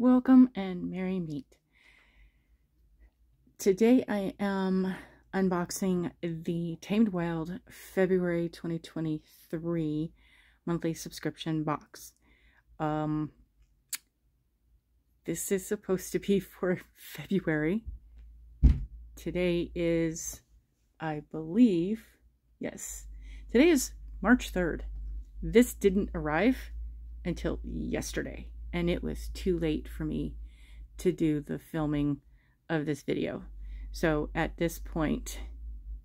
Welcome and merry meet. Today I am unboxing the Tamed Wild February 2023 monthly subscription box. This is supposed to be for February. Today is, I believe, yes, today is March 3rd. This didn't arrive until yesterday, and it was too late for me to do the filming of this video. So at this point,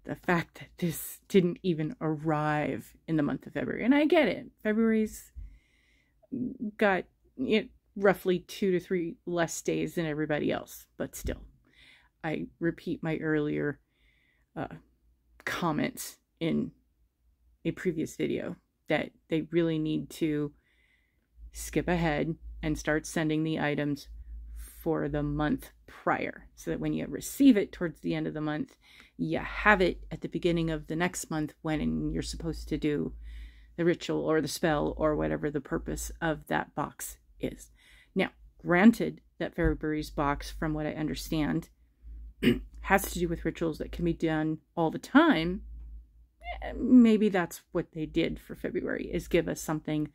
the fact that this didn't even arrive in the month of February, and I get it, February's got roughly 2 to 3 less days than everybody else, but still, I repeat my earlier comments in a previous video that they really need to skip ahead and start sending the items for the month prior, so that when you receive it towards the end of the month, you have it at the beginning of the next month when you're supposed to do the ritual or the spell or whatever the purpose of that box is. Now, granted that February's box, from what I understand, has to do with rituals that can be done all the time. Maybe that's what they did for February, is give us something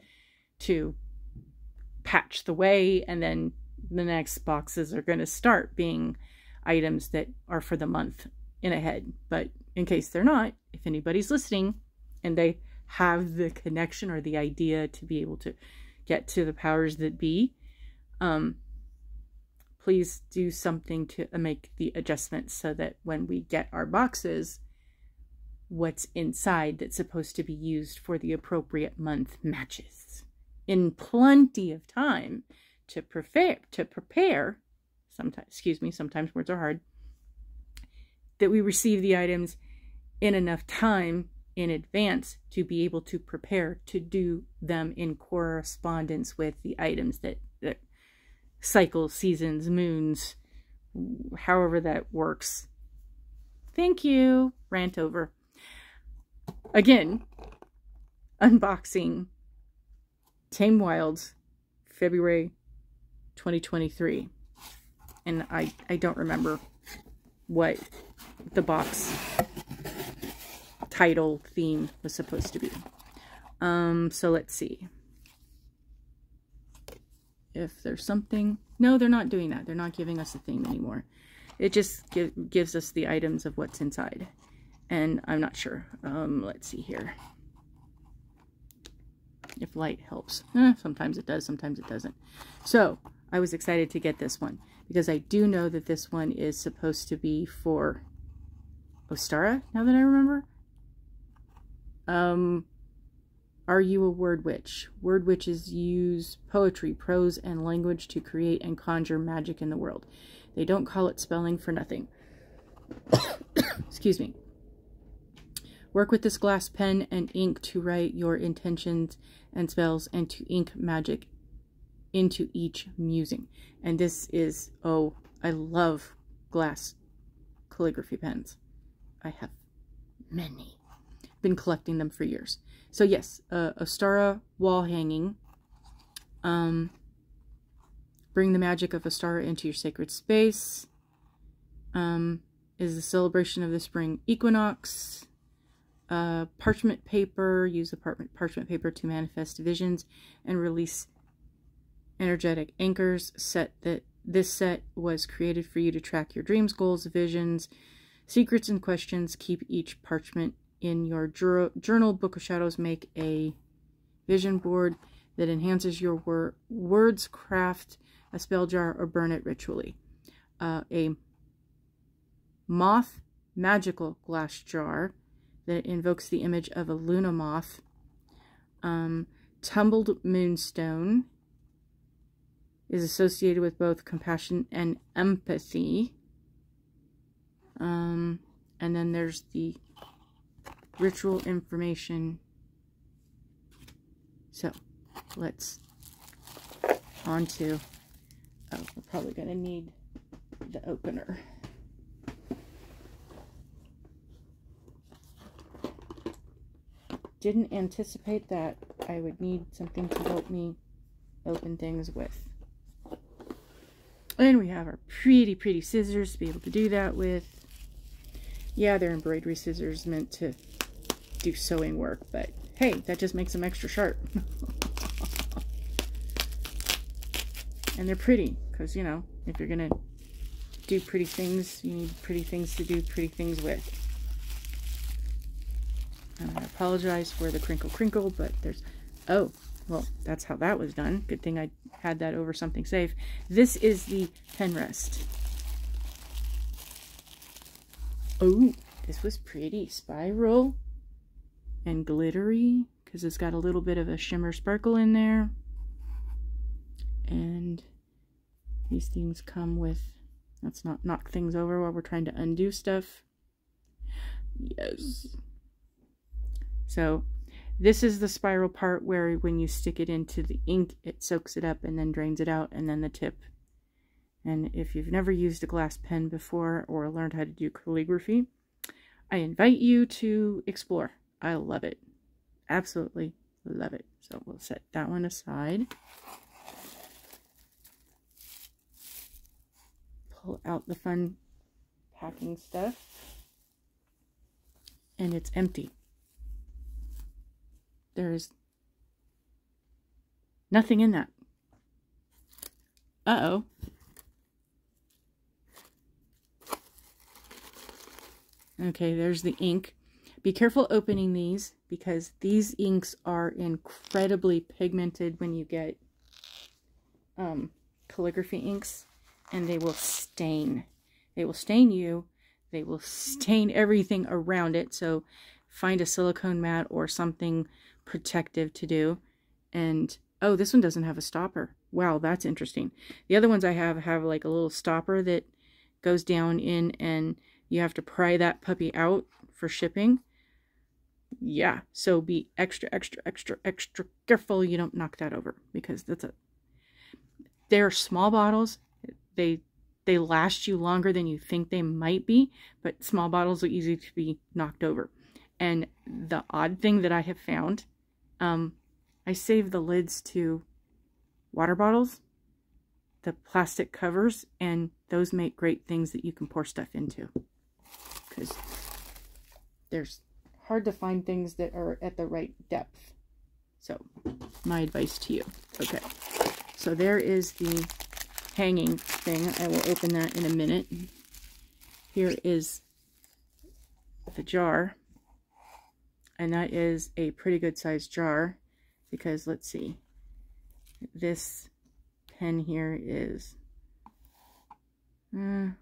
to patch the way, and then the next boxes are going to start being items that are for the month in ahead. But in case they're not, if anybody's listening and they have the connection or the idea to be able to get to the powers that be, please do something to make the adjustments so that when we get our boxes, what's inside that's supposed to be used for the appropriate month matches in plenty of time to prepare, sometimes words are hard, that we receive the items in enough time in advance to be able to prepare to do them in correspondence with the items that cycle, seasons, moons, however that works. Thank you. Rant over. Again, unboxing Tamed Wilds February 2023, and I don't remember what the box title theme was supposed to be. So let's see if there's something. No, they're not doing that. They're not giving us a theme anymore. It just gives us the items of what's inside, and I'm not sure. Let's see here if light helps. Sometimes it does, sometimes it doesn't. So I was excited to get this one because I do know that this one is supposed to be for Ostara, now that I remember. Are you a word witch? Word witches use poetry, prose, and language to create and conjure magic in the world. They don't call it spelling for nothing. Excuse me. Work with this glass pen and ink to write your intentions and spells, and to ink magic into each musing. And this is, oh, I love glass calligraphy pens. I have many. Been collecting them for years. So yes, Ostara wall hanging. Bring the magic of Ostara into your sacred space. Is the celebration of the spring equinox. Parchment paper. Use the parchment paper to manifest visions and release energetic anchors. This set was created for you to track your dreams, goals, visions, secrets, and questions. Keep each parchment in your journal. Book of Shadows. Make a vision board that enhances your words. Craft a spell jar or burn it ritually. A moth magical glass jar that invokes the image of a Luna moth. Tumbled moonstone is associated with both compassion and empathy. And then there's the ritual information. So let's on to, oh, we're probably going to need the opener. Didn't anticipate that I would need something to help me open things with. And we have our pretty, pretty scissors to be able to do that with. Yeah, they're embroidery scissors meant to do sewing work, but hey, that just makes them extra sharp. And they're pretty, because, you know, if you're going to do pretty things, you need pretty things to do pretty things with. And I apologize for the crinkle crinkle, but there's... Oh, well, that's how that was done. Good thing I had that over something safe. This is the pen rest. Oh, this was pretty. Spiral and glittery, because it's got a little bit of a shimmer sparkle in there. And these things come with... Let's not knock things over while we're trying to undo stuff. Yes. So this is the spiral part where when you stick it into the ink, it soaks it up and then drains it out, and then the tip. And if you've never used a glass pen before or learned how to do calligraphy, I invite you to explore. I love it. Absolutely love it. So we'll set that one aside. Pull out the fun packing stuff. And it's empty. There is nothing in that. Uh-oh. Okay, there's the ink. Be careful opening these, because these inks are incredibly pigmented when you get calligraphy inks, and they will stain. They will stain you. They will stain everything around it. So find a silicone mat or something protective to do. And oh, this one doesn't have a stopper. Wow, that's interesting. The other ones I have like a little stopper that goes down in, and you have to pry that puppy out for shipping. Yeah, so be extra, extra, extra, extra careful you don't knock that over, because they're small bottles. They last you longer than you think they might be, but small bottles are easy to be knocked over. And the odd thing that I have found, I save the lids to water bottles, the plastic covers, and those make great things that you can pour stuff into. Because there's hard to find things that are at the right depth. So, my advice to you. Okay, so there is the hanging thing. I will open that in a minute. Here is the jar, and that is a pretty good sized jar, because let's see, this pen here is 1,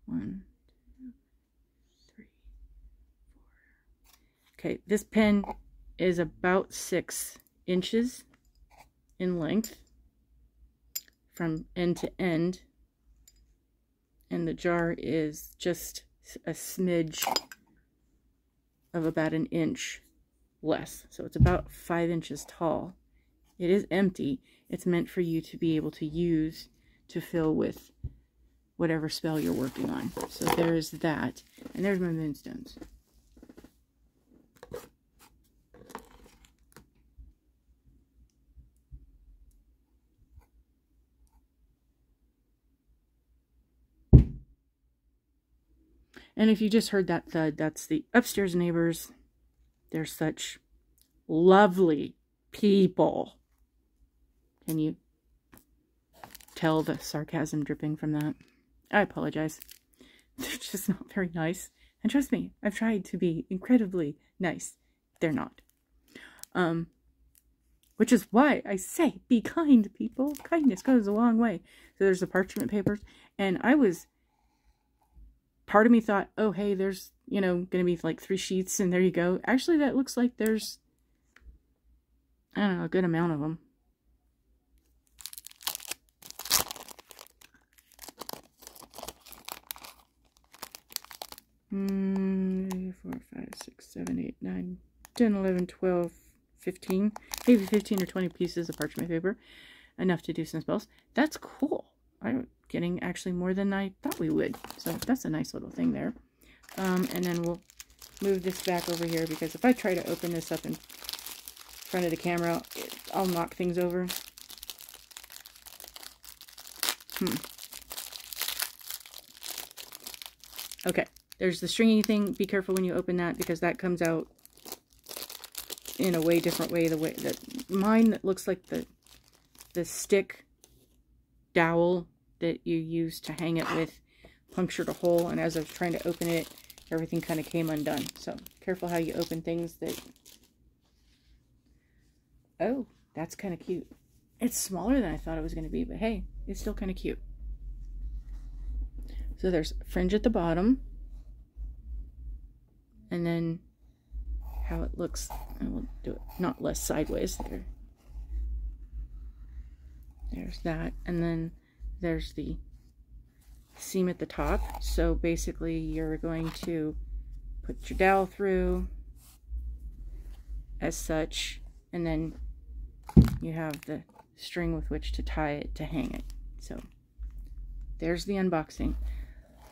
2, 3, 4. Okay, this pen is about 6 inches in length from end to end, and the jar is just a smidge of about 1 inch less, so it's about 5 inches tall. It is empty. It's meant for you to be able to use to fill with whatever spell you're working on. So there's that, and there's my moonstones. And if you just heard that thud, that's the upstairs neighbors. They're such lovely people. Can you tell the sarcasm dripping from that? I apologize. They're just not very nice. And trust me, I've tried to be incredibly nice. They're not. Which is why I say, be kind, people. Kindness goes a long way. So there's the parchment papers. And part of me thought, oh, hey, there's, you know, going to be like 3 sheets, and there you go. Actually, that looks like there's, I don't know, a good amount of them. Hmm, 4, 5, 6, 7, 8, 9, 10, 11, 12, 15. Maybe 15 or 20 pieces of parchment paper. Enough to do some spells. That's cool. I'm getting actually more than I thought we would. So that's a nice little thing there. And then we'll move this back over here, because if I try to open this up in front of the camera, I'll knock things over. Okay, there's the stringy thing. Be careful when you open that, because that comes out in a way different way. The way that mine, that looks like the stick dowel that you use to hang it with, punctured a hole, and as I was trying to open it, everything kind of came undone. So careful how you open things that... Oh, that's kind of cute. It's smaller than I thought it was going to be, but hey, it's still kind of cute. So there's fringe at the bottom, and then how it looks, I will do it not less sideways there. There's that, and then there's the seam at the top. So basically you're going to put your dowel through as such, and then you have the string with which to tie it to hang it. So there's the unboxing.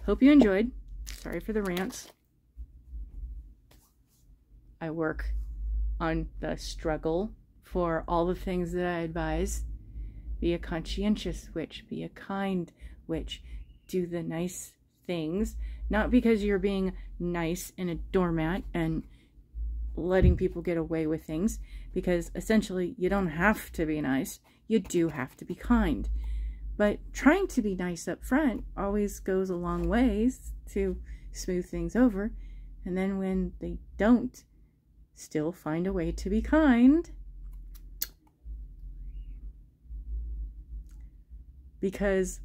Hope you enjoyed. Sorry for the rants. I work on the struggle for all the things that I advise. Be a conscientious witch. Be a kind witch. Do the nice things. Not because you're being nice and a doormat and letting people get away with things. Because essentially you don't have to be nice. You do have to be kind. But trying to be nice up front always goes a long ways to smooth things over. And then when they don't, still find a way to be kind. Because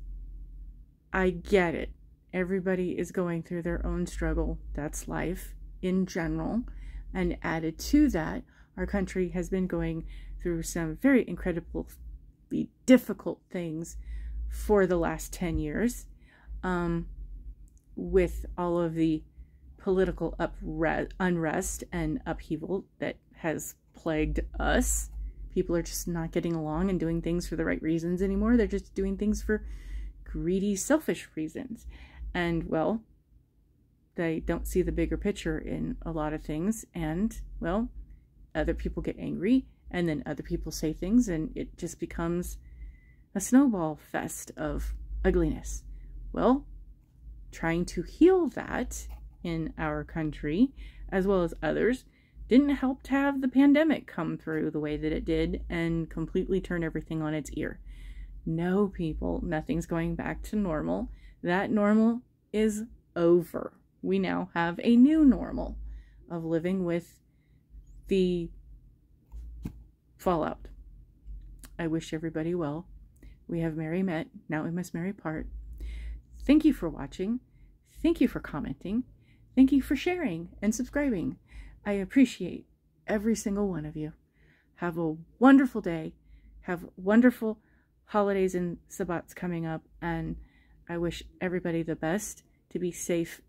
I get it. Everybody is going through their own struggle. That's life in general. And added to that, our country has been going through some very incredibly difficult things for the last 10 years, with all of the political unrest and upheaval that has plagued us. People are just not getting along and doing things for the right reasons anymore. They're just doing things for greedy, selfish reasons. And, well, they don't see the bigger picture in a lot of things. And, well, other people get angry, and then other people say things, and it just becomes a snowball fest of ugliness. Well, trying to heal that in our country, as well as others, didn't help to have the pandemic come through the way that it did and completely turn everything on its ear. No, people, nothing's going back to normal. That normal is over. We now have a new normal of living with the fallout. I wish everybody well. We have merry met, now we must merry part. Thank you for watching. Thank you for commenting. Thank you for sharing and subscribing. I appreciate every single one of you. Have a wonderful day. Have wonderful holidays and Sabbats coming up. And I wish everybody the best, to be safe,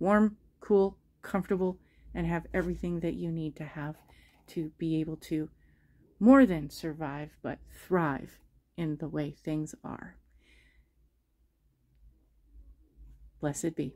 warm, cool, comfortable, and have everything that you need to have to be able to more than survive, but thrive in the way things are. Blessed be.